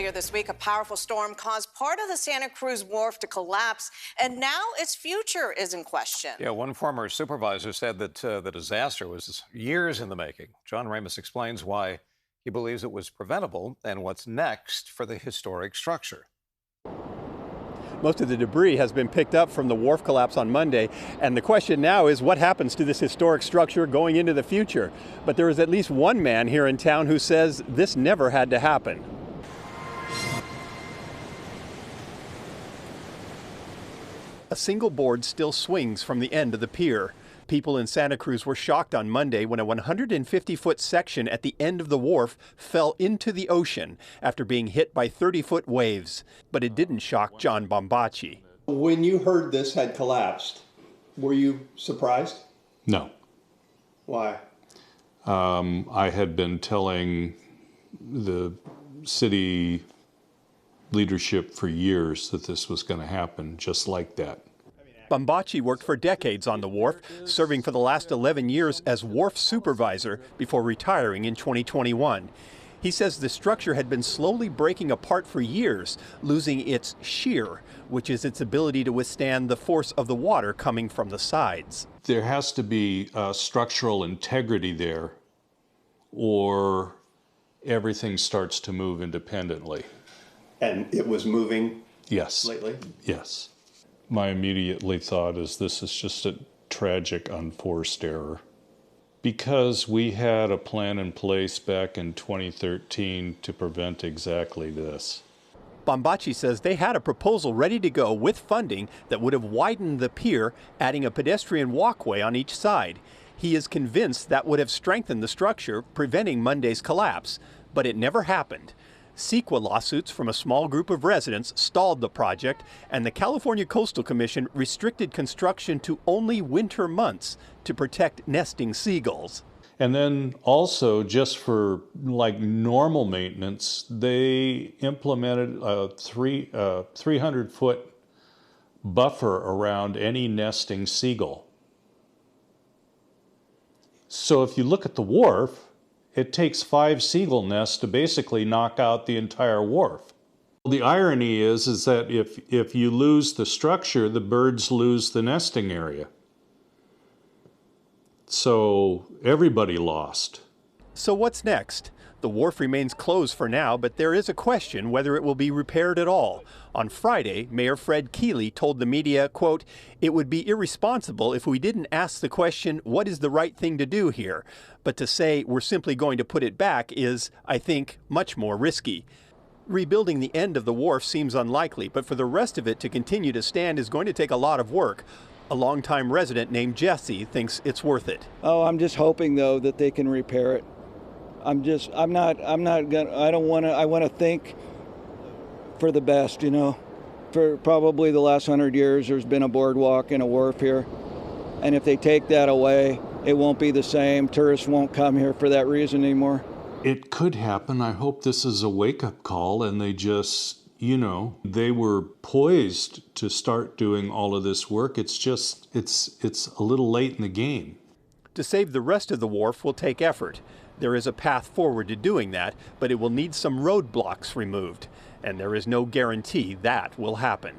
Earlier this week, a powerful storm caused part of the Santa Cruz Wharf to collapse, and now its future is in question. Yeah, one former supervisor said that the disaster was years in the making. John Ramos explains why he believes it was preventable and what's next for the historic structure. Most of the debris has been picked up from the wharf collapse on Monday, and the question now is what happens to this historic structure going into the future. But there is at least one man here in town who says this never had to happen. A single board still swings from the end of the pier. People in Santa Cruz were shocked on Monday when a 150-foot section at the end of the wharf fell into the ocean after being hit by 30-foot waves. But it didn't shock John Bombaci. When you heard this had collapsed, were you surprised? No. Why? I had been telling the city leadership for years that this was going to happen just like that. Bombaci worked for decades on the wharf, serving for the last 11 years as wharf supervisor before retiring in 2021. He says the structure had been slowly breaking apart for years, losing its shear, which is its ability to withstand the force of the water coming from the sides. There has to be structural integrity there, or everything starts to move independently. And it was moving Yes. lately? Yes. My immediately thought is this is just a tragic unforced error. Because we had a plan in place back in 2013 to prevent exactly this. Bombaci says they had a proposal ready to go with funding that would have widened the pier, adding a pedestrian walkway on each side. He is convinced that would have strengthened the structure, preventing Monday's collapse, but it never happened. CEQA lawsuits from a small group of residents stalled the project, and the California Coastal Commission restricted construction to only winter months to protect nesting seagulls. And then also, just for like normal maintenance, they implemented a 300-foot buffer around any nesting seagull. So if you look at the wharf, it takes 5 seagull nests to basically knock out the entire wharf. The irony is that if you lose the structure, the birds lose the nesting area. So everybody lost. So what's next? The wharf remains closed for now, but there is a question whether it will be repaired at all. On Friday, Mayor Fred Keeley told the media, quote, "It would be irresponsible if we didn't ask the question, what is the right thing to do here? But to say we're simply going to put it back is, I think, much more risky." Rebuilding the end of the wharf seems unlikely, but for the rest of it to continue to stand is going to take a lot of work. A longtime resident named Jesse thinks it's worth it. Oh, I'm just hoping though that they can repair it. I want to think for the best, you know. For probably the last 100 years, there's been a boardwalk and a wharf here. And if they take that away, it won't be the same. Tourists won't come here for that reason anymore. It could happen. I hope this is a wake-up call and they just, they were poised to start doing all of this work. It's just, it's a little late in the game. To save the rest of the wharf will take effort. There is a path forward to doing that, but it will need some roadblocks removed, and there is no guarantee that will happen.